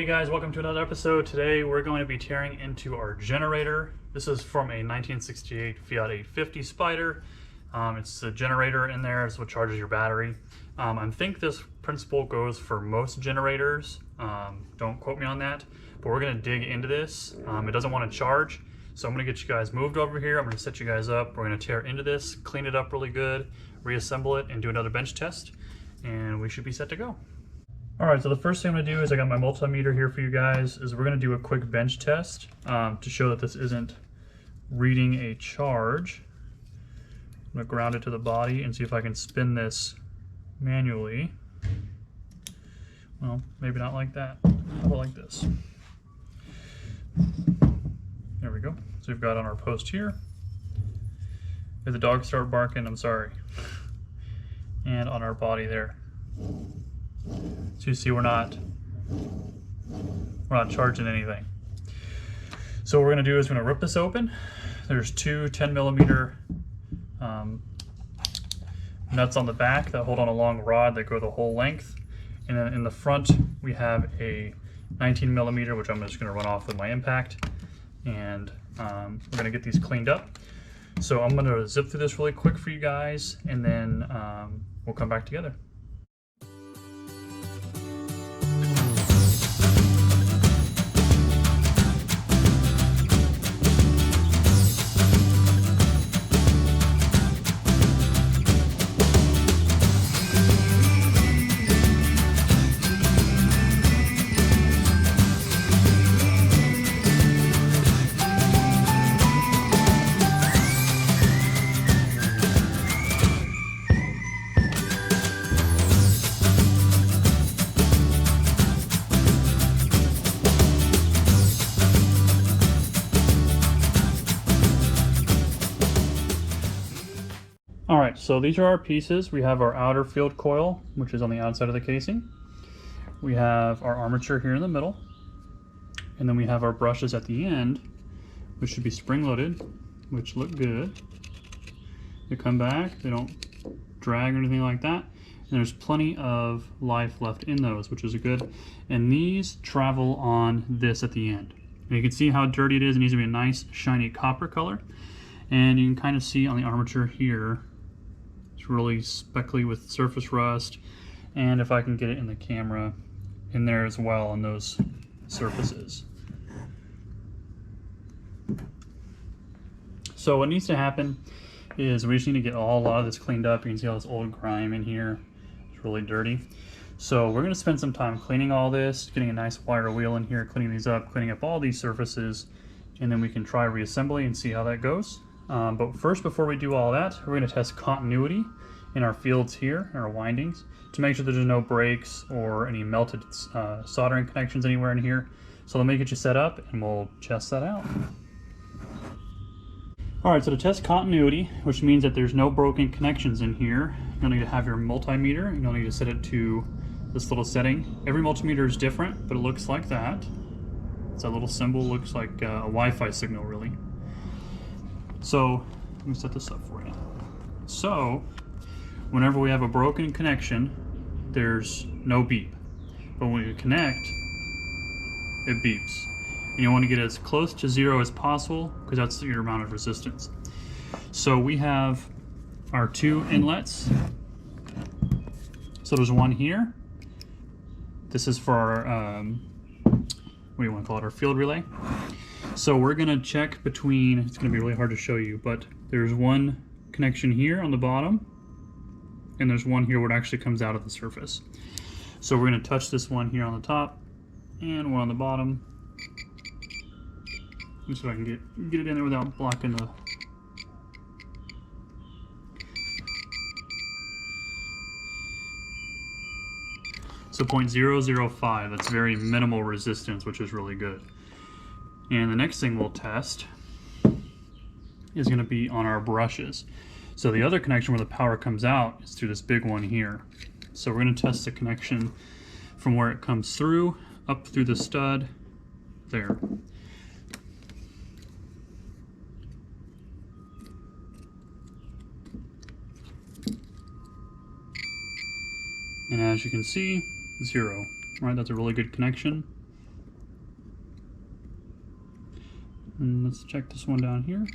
Hey guys, welcome to another episode. Today we're going to be tearing into our generator. This is from a 1968 Fiat 850 Spider. It's the generator in there is what charges your battery. I think this principle goes for most generators. Don't quote me on that, but we're going to dig into this. It doesn't want to charge, so I'm going to get you guys moved over here. I'm going to set you guys up. We're going to tear into this, clean it up really good, reassemble it, and do another bench test, and we should be set to go. Alright, so the first thing I'm going to do is I got my multimeter here for you guys, is we're going to do a quick bench test to show that this isn't reading a charge. I'm going to ground it to the body and see if I can spin this manually. Well, maybe not like that. How about like this? There we go. So we've got on our post here. If the dogs start barking, I'm sorry. And on our body there. So you see we're not charging anything. So what we're going to do is we're going to rip this open. There's two 10mm nuts on the back that hold on a long rod that go the whole length. And then in the front we have a 19mm, which I'm just going to run off with my impact. And we're going to get these cleaned up. So I'm going to zip through this really quick for you guys, and then we'll come back together. Alright, so these are our pieces. We have our outer field coil, which is on the outside of the casing. We have our armature here in the middle. And then we have our brushes at the end, which should be spring-loaded, which look good. They come back, they don't drag or anything like that. And there's plenty of life left in those, which is good. And these travel on this at the end. And you can see how dirty it is. It needs to be a nice, shiny copper color. And you can kind of see on the armature here, it's really speckly with surface rust, and if I can get it in the camera, in there as well on those surfaces. So what needs to happen is we just need to get a lot of this cleaned up. You can see all this old grime in here. It's really dirty. So we're going to spend some time cleaning all this, getting a nice wire wheel in here, cleaning these up, cleaning up all these surfaces, and then we can try reassembly and see how that goes. But first, before we do all that, we're going to test continuity in our fields here, in our windings, to make sure that there's no breaks or any melted soldering connections anywhere in here. So let me get you set up and we'll test that out. Alright, so to test continuity, which means that there's no broken connections in here, you'll need to have your multimeter, and you'll need to set it to this little setting. Every multimeter is different, but it looks like that. It's that little symbol, looks like a Wi-Fi signal really. So let me set this up for you. So whenever we have a broken connection, there's no beep. But when you connect, it beeps. And you want to get as close to 0 as possible, because that's your amount of resistance. So we have our two inlets. So there's one here. This is for our, what do you want to call it, our field relay. So we're going to check between, it's going to be really hard to show you, but there's one connection here on the bottom, and there's one here where it actually comes out of the surface. So we're going to touch this one here on the top, and one on the bottom. Let me see if I can get it in there without blocking the... So 0.005, that's very minimal resistance, which is really good. And the next thing we'll test is going to be on our brushes. So the other connection where the power comes out is through this big one here. So we're going to test the connection from where it comes through, up through the stud, there. And as you can see, 0. Right, that's a really good connection. And let's check this one down here.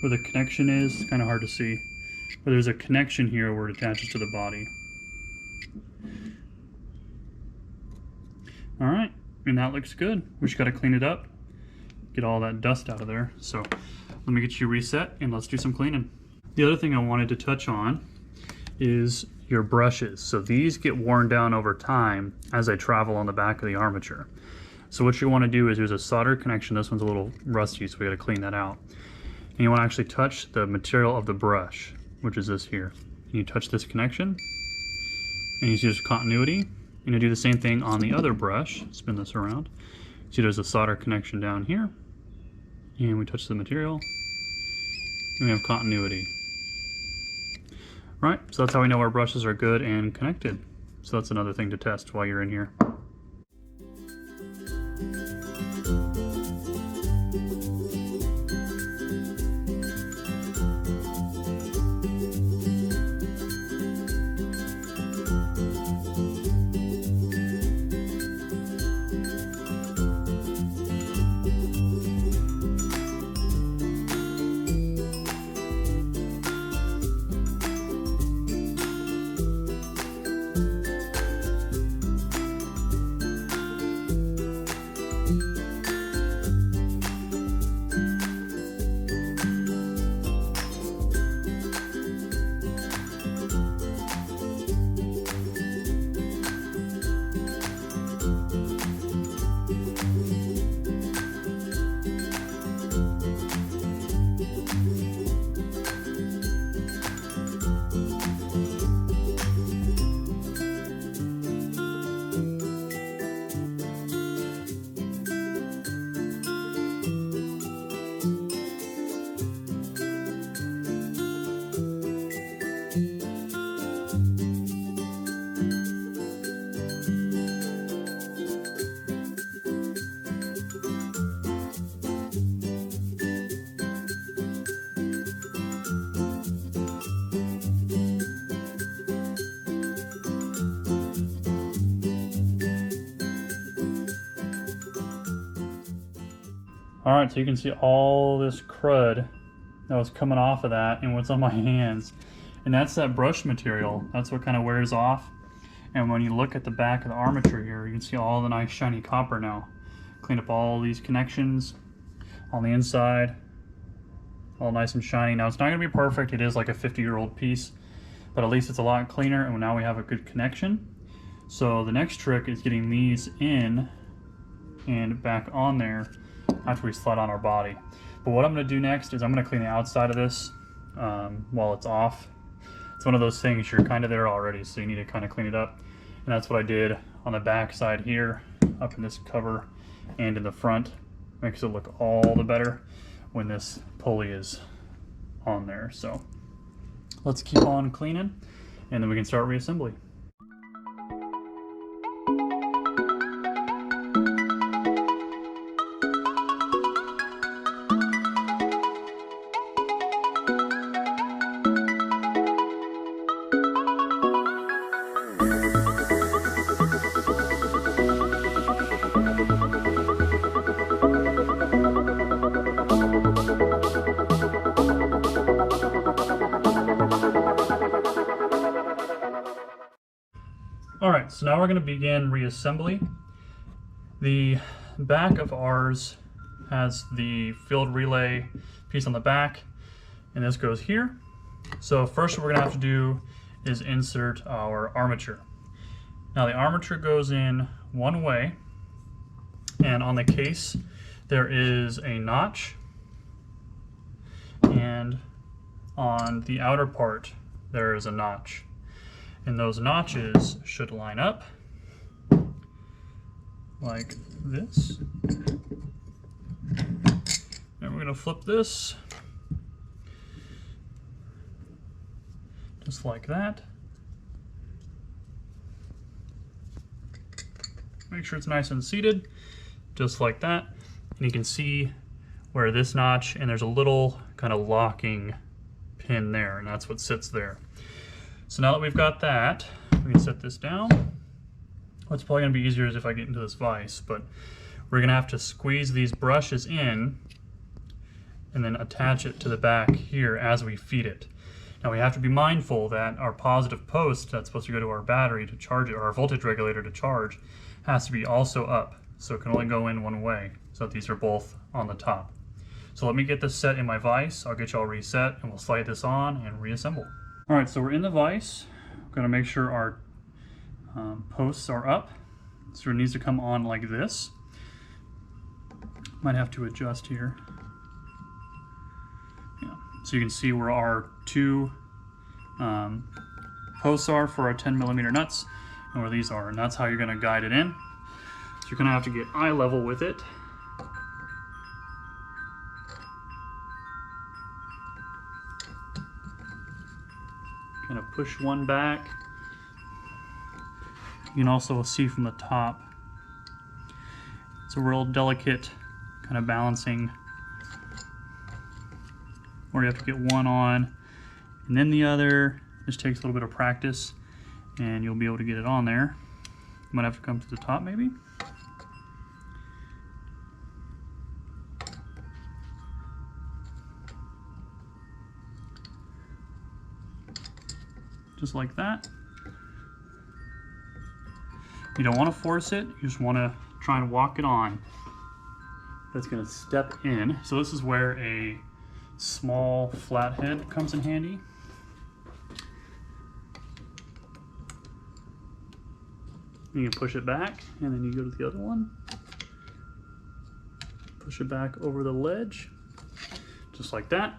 Where the connection is, it's kind of hard to see. But there's a connection here where it attaches to the body. All right, and that looks good. We just got to clean it up, get all that dust out of there. So let me get you reset and let's do some cleaning. The other thing I wanted to touch on is your brushes. So these get worn down over time as they travel on the back of the armature. So what you want to do is there's a solder connection. This one's a little rusty, so we got to clean that out. And you want to actually touch the material of the brush, which is this here. And you touch this connection, and you see there's continuity. And you do the same thing on the other brush. Spin this around. See there's a solder connection down here. And we touch the material, and we have continuity. Right, so that's how we know our brushes are good and connected. So that's another thing to test while you're in here. All right, so you can see all this crud that was coming off of that and what's on my hands. And that's that brush material. That's what kind of wears off. And when you look at the back of the armature here, you can see all the nice shiny copper now. Clean up all these connections on the inside. All nice and shiny. Now it's not gonna be perfect. It is like a 50-year-old piece, but at least it's a lot cleaner and now we have a good connection. So the next trick is getting these in and back on there after we slide on our body. But what I'm going to do next is I'm going to clean the outside of this while it's off. It's one of those things, you're kind of there already, so you need to kind of clean it up. And that's what I did on the back side here, up in this cover and in the front. Makes it look all the better when this pulley is on there. So let's keep on cleaning and then we can start reassembly. Alright, so now we're going to begin reassembly. The back of ours has the field relay piece on the back, and this goes here. So first what we're going to have to do is insert our armature. Now the armature goes in one way, and on the case there is a notch, and on the outer part there is a notch. And those notches should line up like this. And we're going to flip this just like that. Make sure it's nice and seated, just like that. And you can see where this notch, and there's a little kind of locking pin there, and that's what sits there. So now that we've got that, we can set this down. What's probably gonna be easier is if I get into this vise, but we're gonna have to squeeze these brushes in and then attach it to the back here as we feed it. Now we have to be mindful that our positive post that's supposed to go to our battery to charge it, or our voltage regulator to charge, has to be also up. So it can only go in one way, so that these are both on the top. So let me get this set in my vise. I'll get you all reset and we'll slide this on and reassemble. All right, so we're in the vise. We're gonna make sure our posts are up. So it needs to come on like this. Might have to adjust here. Yeah, so you can see where our two posts are for our 10mm nuts and where these are, and that's how you're gonna guide it in. So you're gonna have to get eye level with it. Kind of push one back. You can also see from the top. It's a real delicate kind of balancing where you have to get one on and then the other. This takes a little bit of practice and you'll be able to get it on there. You might have to come to the top maybe. Just like that. You don't want to force it, you just want to try and walk it on. That's going to step in. So this is where a small flathead comes in handy. You can push it back and then you go to the other one. Push it back over the ledge, just like that.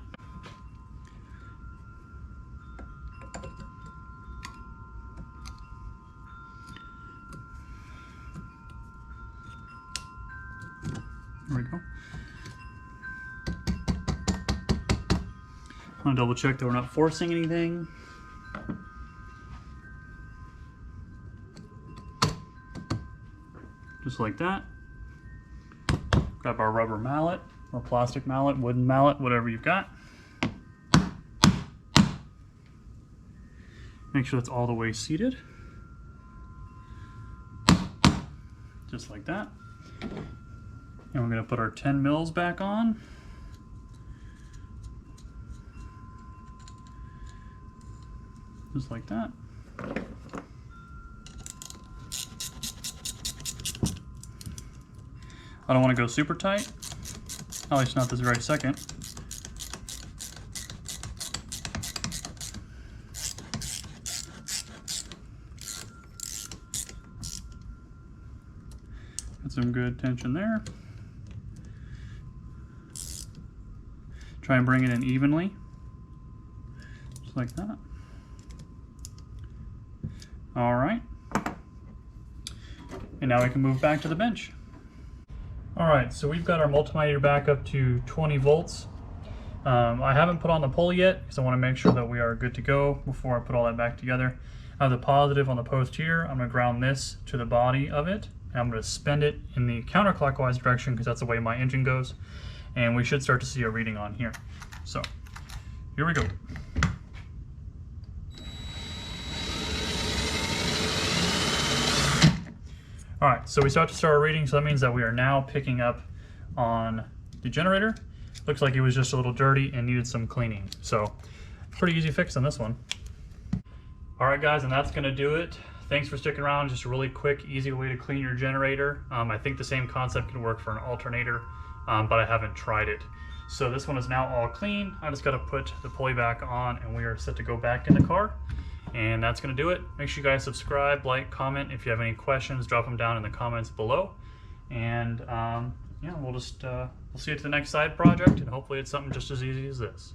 There we go. I want to double check that we're not forcing anything. Just like that. Grab our rubber mallet or plastic mallet, wooden mallet, whatever you've got. Make sure that's all the way seated. Just like that. And we're going to put our 10 mils back on. Just like that. I don't want to go super tight, at least not this very second. Got some good tension there. Try and bring it in evenly, just like that. All right. And now we can move back to the bench. All right, so we've got our multimeter back up to 20 volts. I haven't put on the pull yet because I want to make sure that we are good to go before I put all that back together. I have the positive on the post here. I'm going to ground this to the body of it, and I'm going to spin it in the counterclockwise direction because that's the way my engine goes. And we should start to see a reading on here. So here we go. All right, so we start our reading, so that means that we are now picking up on the generator. Looks like it was just a little dirty and needed some cleaning. So pretty easy fix on this one. All right guys, and that's gonna do it. Thanks for sticking around. Just a really quick, easy way to clean your generator. I think the same concept can work for an alternator, but I haven't tried it. So this one is now all clean. I just gotta put the pulley back on and we are set to go back in the car. And that's gonna do it. Make sure you guys subscribe, like, comment. If you have any questions, drop them down in the comments below. And yeah, we'll see you at the next side project, and hopefully it's something just as easy as this.